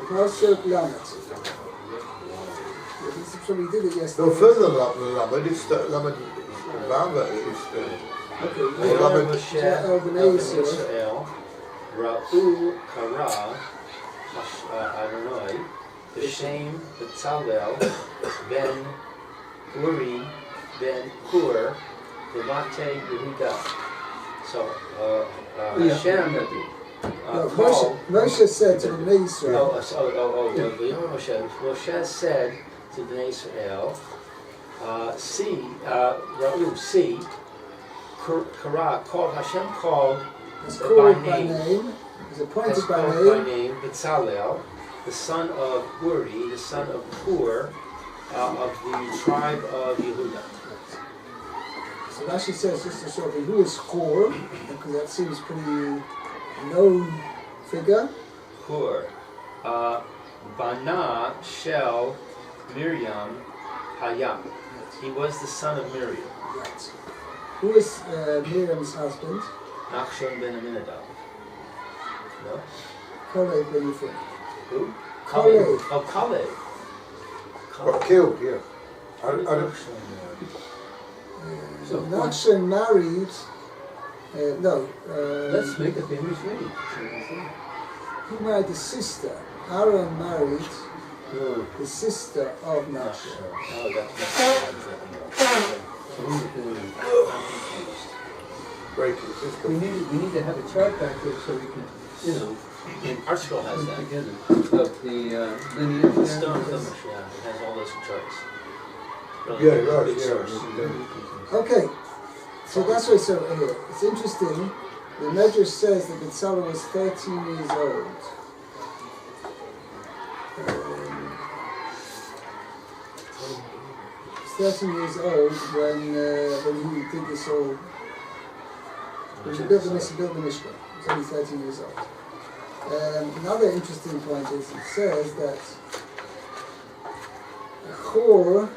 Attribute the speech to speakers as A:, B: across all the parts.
A: Pasuk Lamed. So we did it yesterday.
B: No, further than Lamed, it's Lamed Vava is
A: Okay.
B: Lamed
C: Israel, Ra'u Kara, Adonai, B'Shem B'Tzalel, Ben Uri, Ben Hur, B'Mate Yehuda. So Hashem
A: Moshe said to the Bnei Israel.
C: Moshe said to the Bnei Israel, see, Kara, called Hashem called by name,
A: is appointed by name,
C: B'Tzalel, the son of Uri, the son of Hur, of the tribe of Yehuda.
A: So Rashi says just to show you who is Hur, because that seems pretty known figure.
C: Hur, Bana Shel Miriam Hayam. He was the son of Miriam.
A: Right. Who is Miriam's husband?
C: Nafshi ben Aminadab. No?
A: Kalev ben Yefun.
C: Who?
A: Kalev.
C: Oh, Kalev.
B: got killed, yeah.
A: So Nafshi married.
D: Let's make a famous wedding.
A: He married the sister. Aaron married the sister of Nafshi.
C: Oh, that's
D: We need to have a chart back there so we can,
C: Article has
D: put
C: that.
D: together of the lineage.
C: The stone Chumash, yeah, it has all those charts. Really
B: Yeah,
C: big
B: right,
C: source.
A: Okay, so that's why it's interesting. The Medrash says that B'Tzalel was 13 years old. He was 13 years old when he did this all. When he built the Mishkan. He was only 13 years old. Another interesting point is it says that Hur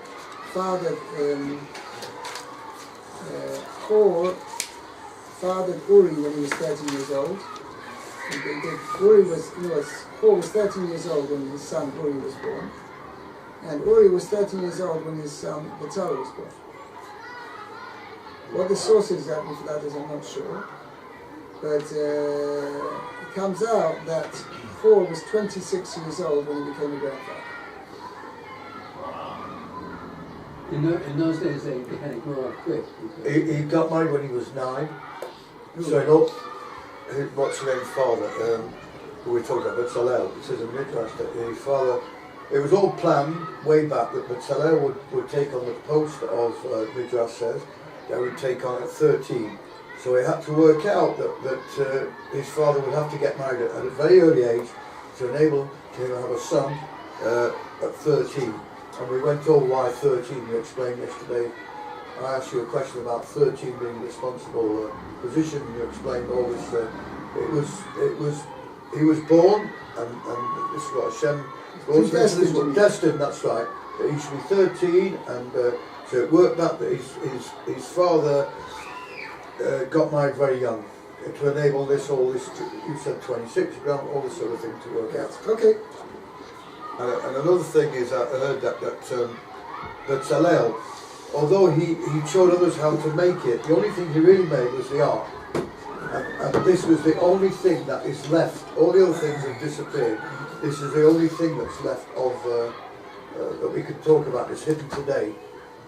A: fathered Uri when he was 13 years old. Hur was 13 years old when his son Uri was born. And Uri was 13 years old when his son B'Tzalel was born. What the source is exactly for that is I'm not sure. But it comes out that Hur was 26 years old when he became a grandfather.
D: In those days, they had to grow up quick.
B: He got married when he was 9. So what's his name's father, who we talked about, B'Tzalel, it says in Midrash that his father, it was all planned way back that B'Tzalel would take on the post of, Midrash says, that would take on at 13. So he had to work out that his father would have to get married at a very early age to enable him to have a son at 13. And we went over why 13, you explained yesterday. I asked you a question about 13 being a responsible position, and you explained all this. He was born, and this is what Hashem was destined, that's right. That he should be 13, and so it worked out that his father got married very young to enable all this, you said 26, all this sort of thing to work out.
A: Okay.
B: And another thing is, I heard that B'Tzalel, although he showed others how to make it, the only thing he really made was the ark. And this was the only thing that is left. All the other things have disappeared. This is the only thing that's left of that we could talk about, is hidden today.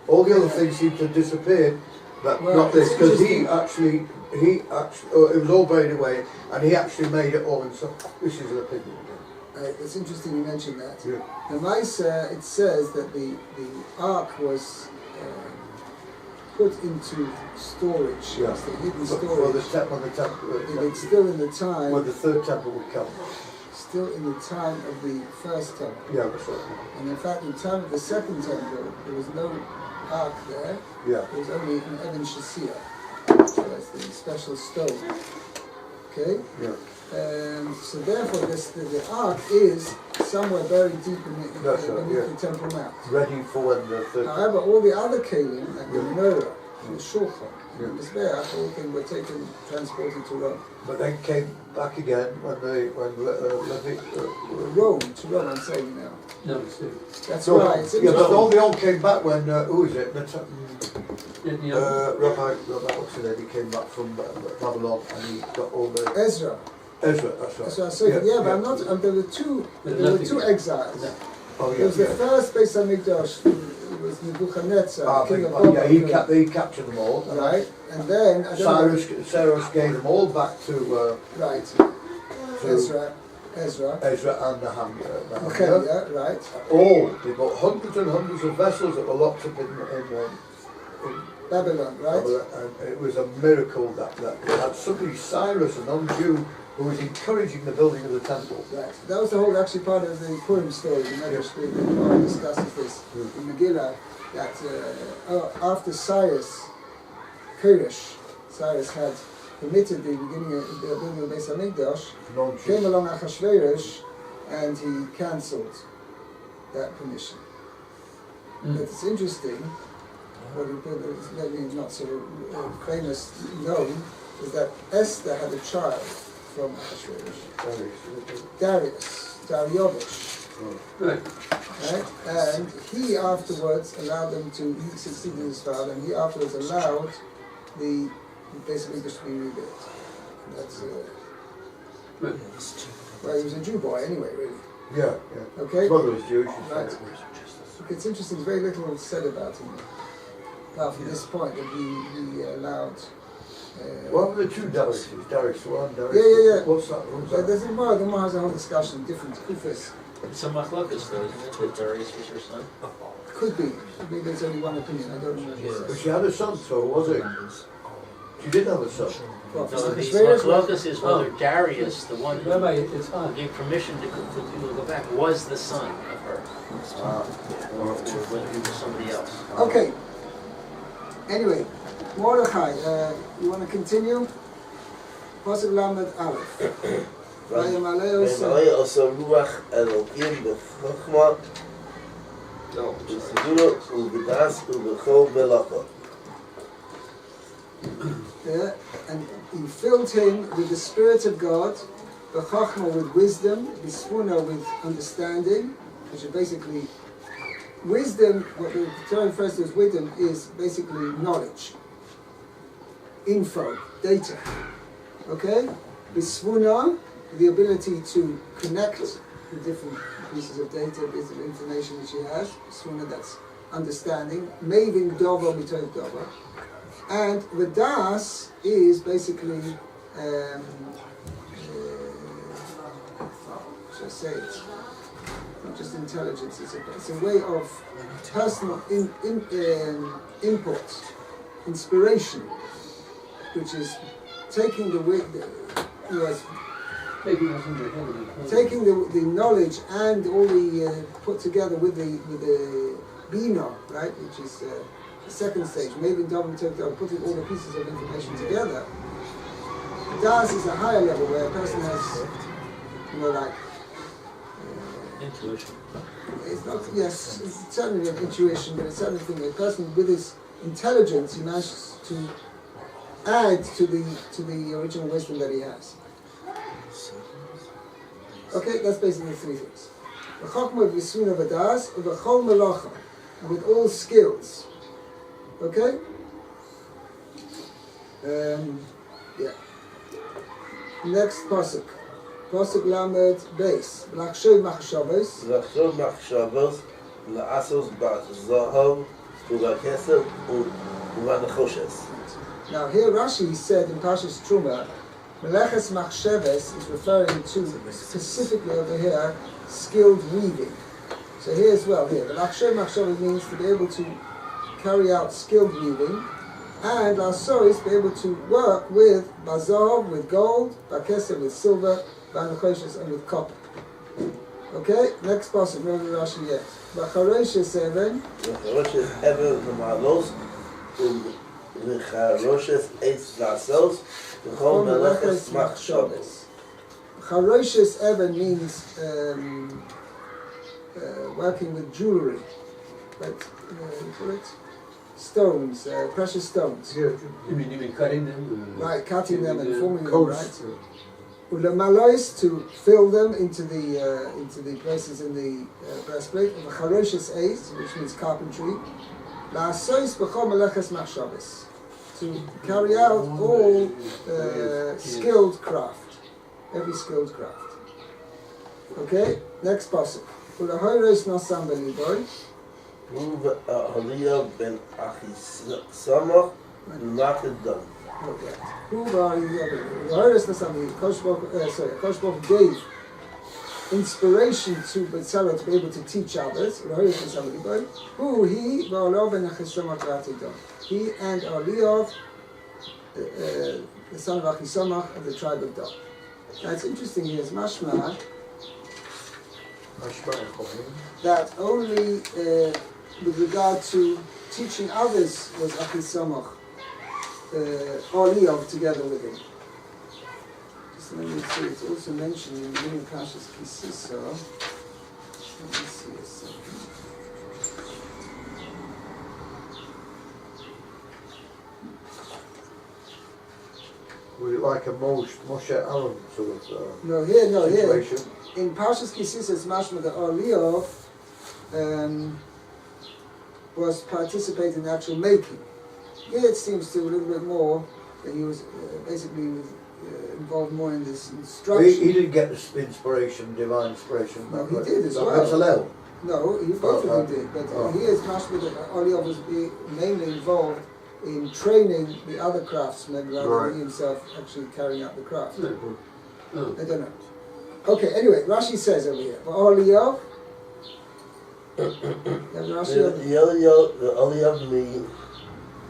B: All the other things seem to have disappeared, but not this, because it was all buried away, and he actually made it all himself. This is an opinion.
A: It's interesting you mentioned that.
B: Yeah.
A: The Maisa, it says that the ark was put into storage.
B: Yeah.
A: It's the hidden
B: For
A: storage.
B: the temple,
A: It's still in the time.
B: when the third temple would come.
A: Still in the time of the first temple.
B: Yeah, that's right.
A: And in fact, in the time of the second temple, there was no ark there.
B: Yeah.
A: There was only an Evan Shasiyah. So that's the special stone. Okay?
B: Yeah.
A: So therefore, the ark is somewhere very deep beneath
B: That's right,
A: the Temple Mount.
B: Ready for when the third.
A: However, all the other kalim, like the menorah, the Shulchan. The Mizbeach, all things were transported to Rome.
B: But then came back again when
A: Rome, I'm saying now.
D: No, it's two.
A: That's
B: So,
A: right. It's
B: yeah, but
A: interesting.
B: they all came back when, who is it?
D: Yeah.
B: Rabbi, what's his name? He came back from Babylon and he got all the...
A: Ezra.
B: Ezra, that's right.
A: That's what I said. Yeah, but I'm not. There were two exiles.
B: Oh,
A: It
B: yeah,
A: was the first Beis Hamikdash. It was Nebuchadnezzar, king of
B: yeah, he captured them all.
A: Right, and then I don't know.
B: Cyrus gave them all back to
A: Right.
B: Ezra
A: Ezra.
B: and Nehemiah.
A: Nehemiah, right.
B: All. They bought hundreds and hundreds of vessels that were locked up in
A: Babylon, right?
B: And it was a miracle that they had somebody, Cyrus, a non-Jew, who was encouraging the building of the temple.
A: Right. That was the whole actually part of the Purim story. The Medrash Torah discusses this in Megillah, that after Cyrus had permitted the beginning of the building of Beis Hamikdash, came along Achashverosh and he cancelled that permission. But it's interesting, what maybe not so famous known, is that Esther had a child from Achashverosh. Darius.
D: Right.
A: Right? And he afterwards allowed them to, he succeeded his father, and he afterwards allowed the Beis Hamikdash to be rebuilt. That's, well, he was a Jew boy anyway, really.
B: Yeah.
A: Okay?
B: His mother was Jewish.
A: Right. It's interesting, very little said about him. Apart from this point that he allowed...
B: What were the two Darius? Darius 1, Darius 2?
A: Yeah.
B: What's that?
A: The Gemara has a whole discussion, different kufas.
C: It's a machlokas though, isn't it? That Darius was her son?
A: Could be. Maybe there's only one opinion, I don't remember.
B: But she had a son, so was it? She did have a son.
A: Well,
C: No, the
A: Achashverosh
C: machlokas is whether Darius, the one who
D: Rabbi, it's fine.
C: gave permission to people to go back, was the son of her. Or whether he was somebody else.
A: Okay. Anyway, Mordechai, you want to continue? Pasuk Lamed Aleph.
E: וימלא עושה רוח אלוקים בחוכמה ובסגולה ובדעת ובכל מלאכה.
A: And he filled him with the Spirit of God, b'chachma with wisdom, b'sfuna with understanding, which is basically wisdom. What the Torah refers to as wisdom is basically knowledge, info, data. Okay, b'sfuna, the ability to connect the different pieces of data, bits of information that she has. B'sfuna, that's understanding. Mavin dover b'toy dover. And the das is basically, how should I say it? Not just intelligence, it's a way of personal input, inspiration, which is taking taking the knowledge and all the put together with the bina, right, which is the second stage, maybe putting all the pieces of information together. Das is a higher level where a person has, like
C: Intuition.
A: it's not, yes, it's certainly an intuition, but it's certainly a thing. A person with his intelligence, he manages to add to the original wisdom that he has. Okay, that's basically three things. The Chachma v'Sfuna v'das v'chol melacha, with all skills. Okay? Yeah. Next pasuk. Pasuk Lamed Beis. L'achshav machshavos.
E: לחשוב מחשבות לעשות בזהב ובכסף ובנחושת.
A: Now here Rashi said in Parshas Truma, Meleches Machsheves is referring to specifically over here skilled weaving. So here as well, here the L'achshav machshavos means to be able to carry out skilled weaving, and Lasois be able to work with Bazov, with gold, Bakesef with silver, Banachoshes and with copper. Okay, next passage, remember Rashi yet. Bacharoshes 7.
E: וחרושת אבן למעלות וחרושת עץ לעשות וכל מלאכת מחשבת.
A: Charoshes Evan means working with jewelry. Right? You call it? stones, precious stones.
B: Yeah.
D: You mean cutting them?
A: Right, cutting them and forming them,
B: Coats.
A: right? Ulamalois, to fill them into the places in the breastplate. V'charoshes eis, which means carpentry. La'asois b'chol meleches machshavos, to carry out all skilled craft, every skilled craft. Okay, next passage. Ulahoros nasam beliboy.
E: Aliyah ben Tsama Naked done.
A: Who HaKodesh Baruch gave inspiration to B'Tzalel to be able to teach others. Who he he and Eliyav, the son of Achisamach of the tribe of Dan. Now it's interesting here, it's mashma that only with regard to teaching others was Achisamach Eliyav together with him. Just let me see, it's also mentioned in the Kashas Kisisa. Let me see a second.
B: Was it like a Moshe Aaron sort of
A: No, here.
B: situation?
A: In Parshas Kisisa, it's mashma that Eliyav was participating in the actual making. Here it seems to a little bit more that he was basically involved more in this instruction.
B: He didn't get the inspiration, divine inspiration.
A: No, he did as well.
B: Bezalel.
A: No, he both of them did. But here it's mashma that Eliyav was mainly involved in training the other craftsmen rather than himself actually carrying out the craft. I don't know. Okay, anyway, Rashi says over here, Eliyav.
E: The Aliyah me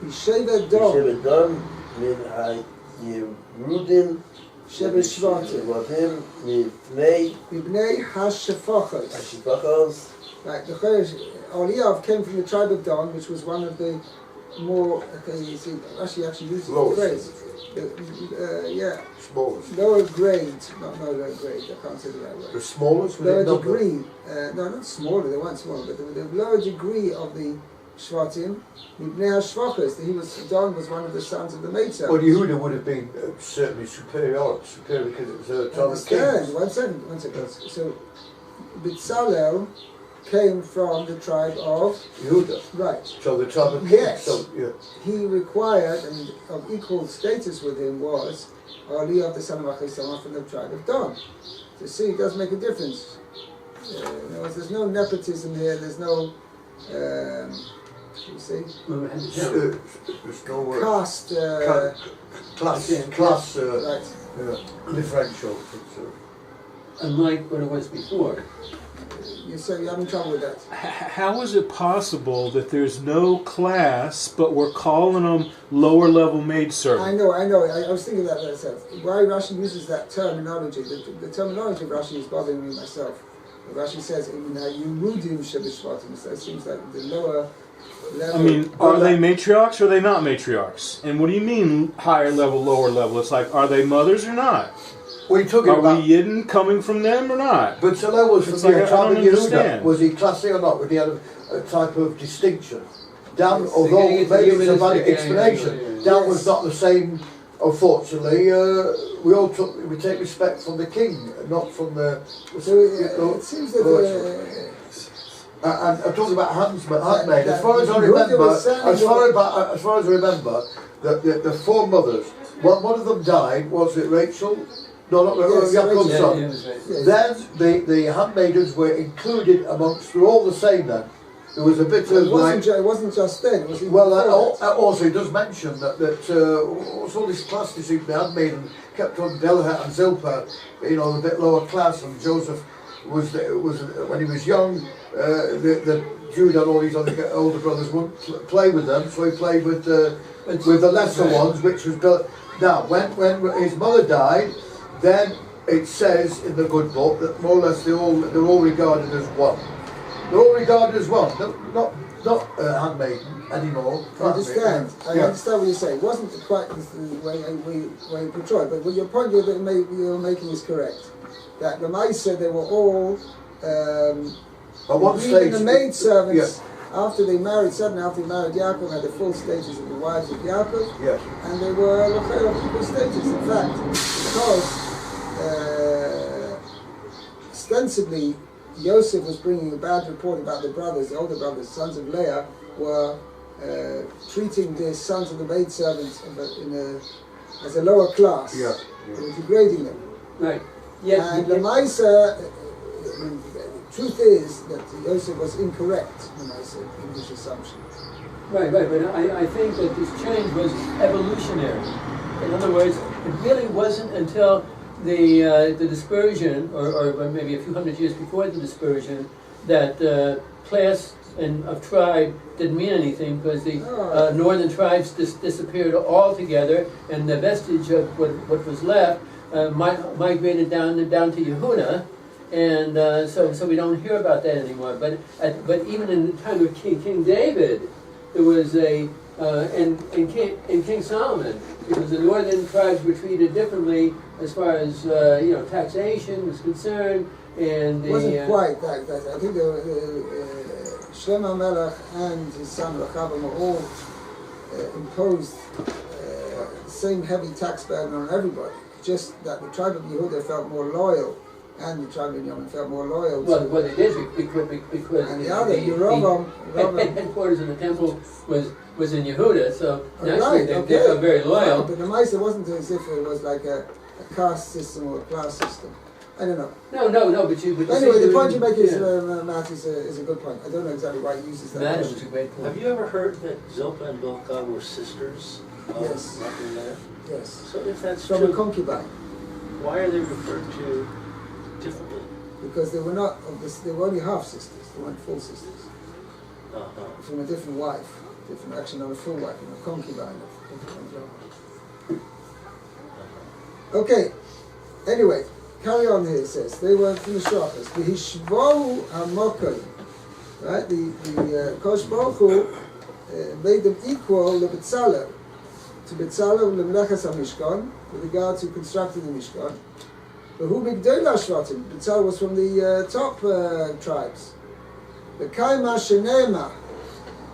A: Yeshiva Dom.
E: min ha-Yerudim
A: Shebesh Shvatim.
E: mipnei
A: Mibnei Hashafachos.
E: Hashifachos.
A: Right, the Eliyav came from the tribe of Dan, which was one of the more, okay, you see, Rashi actually uses the phrase.
B: Smallest.
A: Lower grade, not lower grade, I can't say the right word.
B: The smallest?
A: Lower degree, no, not smaller, they weren't smaller, but the lower degree of the Shvatim, Mibnei HaShvachos, Dan was one of the sons of the maidservants.
B: Well, Yehuda would have been certainly superior because it was a time of kings.
A: One second. So, B'Tzalel came from the tribe of
B: Yehuda.
A: Right.
B: So the tribe of kings.
A: Yes.
B: So, yeah.
A: He required, and of equal status with him was Eliyav the son of Achisamach from the tribe of Dan. So see, it does make a difference. There's no nepotism here. There's no, you see,
B: there's no
A: caste,
B: class
A: right.
B: differential.
D: Unlike what it was before.
A: You're having trouble with that.
F: How is it possible that there's no class, but we're calling them lower level maidservants?
A: I know. I was thinking that myself. Why Rashi uses that terminology? The terminology of Rashi is bothering me myself. Rashi says, Yerudim Shebeshvatim. That seems like the lower level.
F: I mean, are they matriarchs or are they not matriarchs? And what do you mean higher level, lower level? It's like, are they mothers or not?
B: Are we
F: Yidden coming from them or not?
B: But Tzala was from the tribe of Yehuda. Was he classy or not? Would he have a type of distinction? Dan, although maybe it's a valid explanation, Dan was not the same. Unfortunately, we take respect from the king, not from the.
A: So it seems that.
B: And I'm talking about handmaid. As far as I remember, the four mothers. One of them died. Was it Rachel? No, not Yaakov's son. Then the handmaidens were included amongst. They're all the same then. There was a bit of
A: it wasn't just then. It was
B: also it does mention that what's all this class? You see, the handmaiden kept on Delha and Zilpah, a bit lower class, and Joseph was when he was young. The Judah and all these other older brothers wouldn't play with them, so he played with the lesser ones, which was built. Now, when his mother died, then it says in the good book that more or less they're all regarded as one. They're all regarded as one, not handmaiden anymore.
A: I understand. I understand what you're saying. It wasn't quite the way you portray it, but your point you're making is correct. That the Maisa, they were all
B: at one
A: even
B: stage,
A: the maidservants after they married Yaakov, had the full status of the wives of Yaakov,
B: Yes.
A: and they were equal status. In fact, because ostensibly Yosef was bringing a bad report about the brothers, the older brothers, sons of Leah, were treating the sons of the maidservants as a lower class.
B: Yeah.
A: They were degrading them.
D: Right. Yes.
A: And the Maisa, the truth is that Yosef was incorrect in his English assumption.
D: Right, but I think that this change was evolutionary. In other words, it really wasn't until the dispersion, or maybe a few hundred years before the dispersion, that class and of tribe didn't mean anything, because the northern tribes disappeared altogether, and the vestige of what was left migrated down to Yehuda, and so we don't hear about that anymore. But even in the time of King David, there was and King Solomon, because the northern tribes were treated differently as far as taxation was concerned, and
A: It wasn't quite like that. I think Shlomo Melech and his son Rechavam were all imposed the same heavy tax burden on everybody. Just that the tribe of Yehuda felt more loyal, and the tribe of Binyomin felt more loyal.
D: Well, they did because
A: and the other, Yerovam,
D: headquarters in the temple was in Yehuda, so
A: right,
D: naturally they felt very loyal.
A: Right, but the Maisa wasn't as if it was like a caste system or a class system. I don't know.
D: No, but
A: Anyway, the point you make is, Matt, is a good point. I don't know exactly why he uses that.
D: Matt
A: word.
D: was a great point.
C: Have you ever heard that Zilpah and Bilhah were sisters of
A: Yes.
C: Rachel Leah?
A: Yes.
C: So if that's
A: From a
C: true,
A: concubine.
C: why are they referred to differently?
A: Because they were not of this, they were only half sisters, they weren't full sisters.
C: Uh-huh.
A: From a different wife, actually not a full wife, from a concubine of Okay, anyway, carry on here, it says. They were from the Shachas. The Hishvohu HaMokel, right? The Kosh Baruch Hu made them equal to Betzalel Lemlechas HaMishkan, with regard to constructing the Mishkan. But who Migdela Shvatim? Betzalel was from the top tribes. The Kaima Shenema,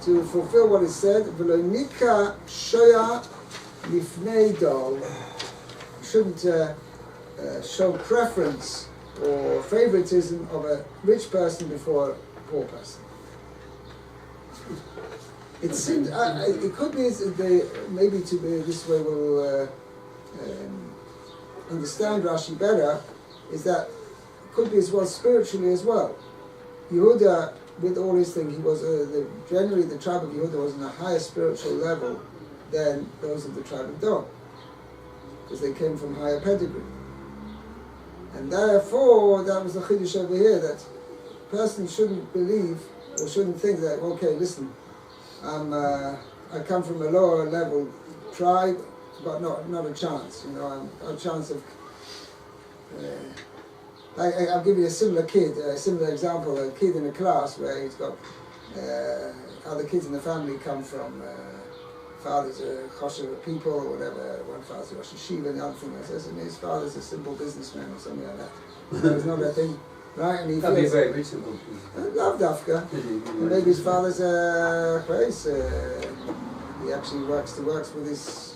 A: to fulfill what is said, V'lo Nika Shoya Lifnei Dol, shouldn't show preference or favoritism of a rich person before a poor person. It seems it could be maybe to be this way we'll understand Rashi better. Is that it could be as well spiritually as well. Yehuda, with all his thing, he was generally the tribe of Yehuda was on a higher spiritual level than those of the tribe of Dan, because they came from higher pedigree. And therefore, that was the chiddush over here, that a person shouldn't believe or shouldn't think that, okay, listen, I come from a lower level tribe, but not a chance. I'm a chance of. I'll give you a similar example. A kid in a class where he's got other kids in the family come from father's a choshev people or whatever. One father's a Rosh Yeshiva, and the other thing says, and his father's a simple businessman or something like that. There's not that thing, right? And he
D: That'd be a
A: feels
D: very rich simple.
A: love Dafka. And maybe his father's a he actually works with his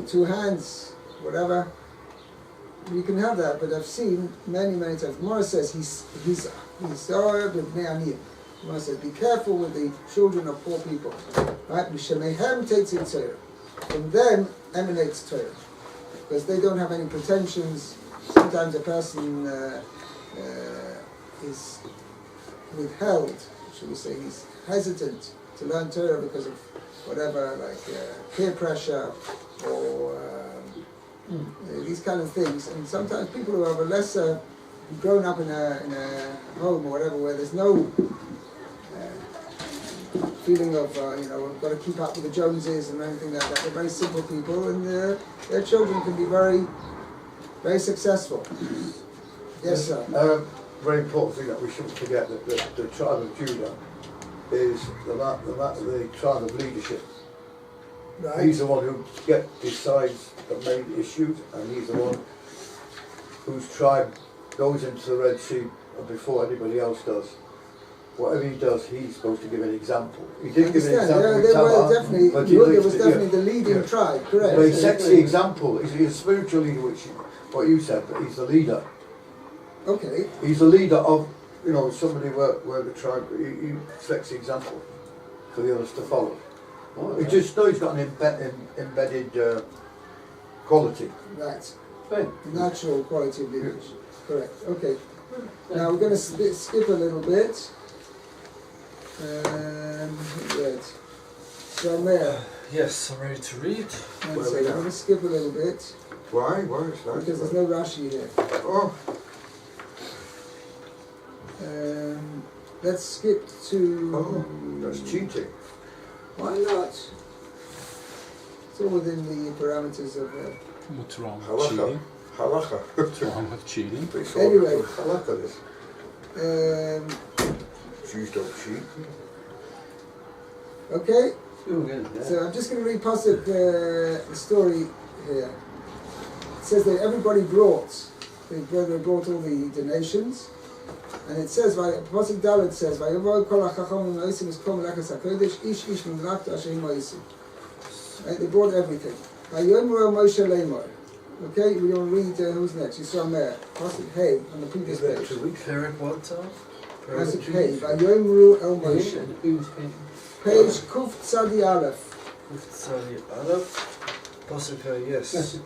A: 2 hands, whatever. You can have that, but I've seen many times. Gemara says he's Zohar b'nei aniyim. Gemara says, be careful with the children of poor people. Right? Mishamehem teitzin Torah. From them emanates Torah, because they don't have any pretensions. Sometimes a person is withheld, should we say, he's hesitant to learn Torah because of whatever, like peer pressure or these kind of things. And sometimes people who have a lesser, grown up in a home or whatever, where there's no feeling of we've got to keep up with the Joneses and anything like that. They're very simple people, and their children can be very, very successful. Yes, sir.
B: Very important thing that we shouldn't forget, that the tribe of Judah is the tribe of leadership.
A: Right.
B: He's the one who decides the main issues, and he's the one whose tribe goes into the Red Sea before anybody else does. whatever he does, he's supposed to give an example. He did give an
A: understand.
B: example with
A: They were
B: Tsama,
A: definitely,
B: but he
A: Yehuda
B: lives
A: was
B: it,
A: definitely
B: yeah.
A: the leading
B: Yeah.
A: tribe, correct?
B: But he sets the example. He's a spiritual leader, which what you said, but he's the leader.
A: Okay.
B: He's the leader of, somebody where the tribe, he sets the example for the others to follow.
D: Oh,
B: He just knows he's got an embedded quality.
A: Right.
D: Right.
A: Natural quality of leadership. Correct. Okay. Now we're going to skip a little bit. Right. So Mayor,
E: Yes, I'm ready to read.
A: we're going to skip a little bit
B: Why? Why is that?
A: because there's no Rashi here.
B: Oh,
A: Let's skip to.
B: that's cheating.
A: Why not? It's all within the parameters of.
F: What's wrong with
B: Halacha.
F: cheating?
B: Halacha.
F: What's wrong with cheating?
A: Anyway.
B: Halacha this. Jews don't cheat.
A: Okay.
D: Sure, good, yeah.
A: So I'm just going to read Pasuk, the story here. It says that everybody brought, the brother brought all the donations, and it says, Pasuk Dalet says, "Vayovo kol hachacham v'noisim es kol melachas HaKodesh, ish ish memlachta asher himoisim." Right, they brought everything. Vayomru Moshe Lemor. Okay, we want to read who's next. Yisrael Meir. Pasuk Hey on the previous page.
E: Perek what time?
A: Pasuk Hey. Vayomru El Moshe.
D: The previous page.
A: Page Kuf Tzadi Aleph.
E: Tzadi Aleph. Pasuk yes.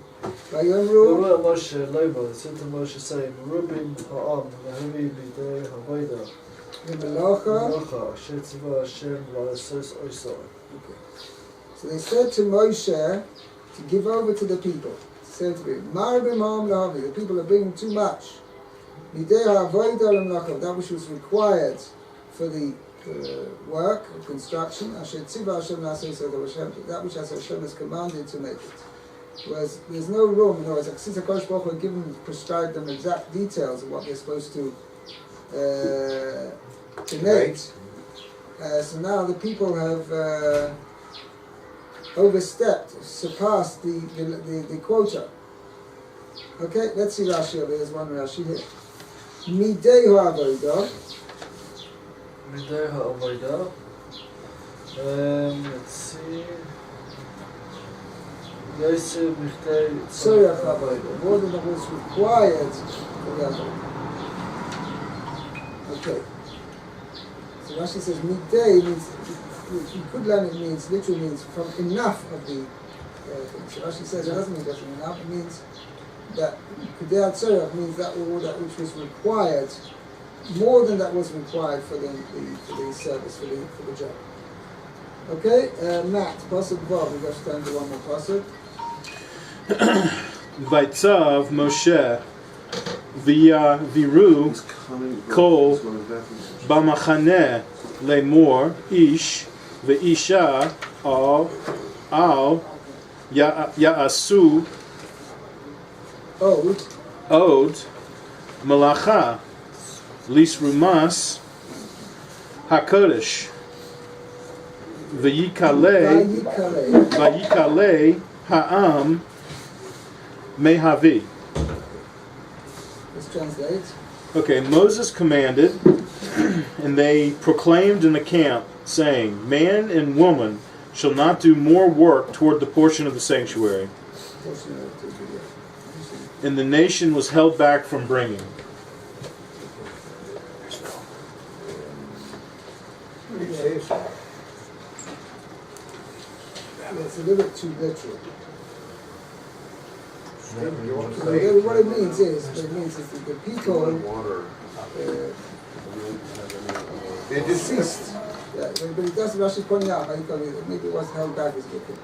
A: Vayomru.
E: Ora Moshe Lomo, said to Moshe saying, Rubin Ha'am, V'havi Midei Ha'voida,
A: Melacha.
E: Melacha, Asher Tzivah Hashem V'asos Oisai.
A: So they said to Moshe to give over to the people. They said to him, Marabim Ha'am Lahavi, the people are bringing too much. Midei Ha'voida L'melacha, that which was required for the work of construction, Asher Tzivah Hashem V'asos that which Hashem has commanded to make it. Whereas there's no room, like since HaKodesh Baruch Hu had given, prescribed them exact details of what they're supposed to make. So now the people have overstepped, surpassed the quota. Okay, let's see Rashi over here. There's one Rashi here. Midei ha'avodah.
E: Midei Ha'avoida. Let's see. Yosef Michtei
A: Tzorach ha'avodah. More than what was required for the avodah. Okay. So Rashi says midei means, you could learn it means, literally means from enough of the thing. So Rashi says it doesn't mean just from enough, it means that Kudei Tzorach means that all that which was required, more than that was required for the service, for the job. Okay, Matt, Pasuk Vav, we've got to stand to one more Pasuk.
F: Vaitzav Moshe Viru Kol Bamachane Lemor Ish Veisha Al Ya'asu Od Malacha Lisrumas HaKodesh Vayikale Ha'am Mehavi.
A: Let's translate.
F: Okay, Moses commanded, and they proclaimed in the camp, saying, "Man and woman shall not do more work toward the portion of the sanctuary." And the nation was held back from bringing.
A: It's a little bit too literal. What it means is that the people deceased. Yeah, but it does Rashi pointing out, maybe it was held back as a good thing.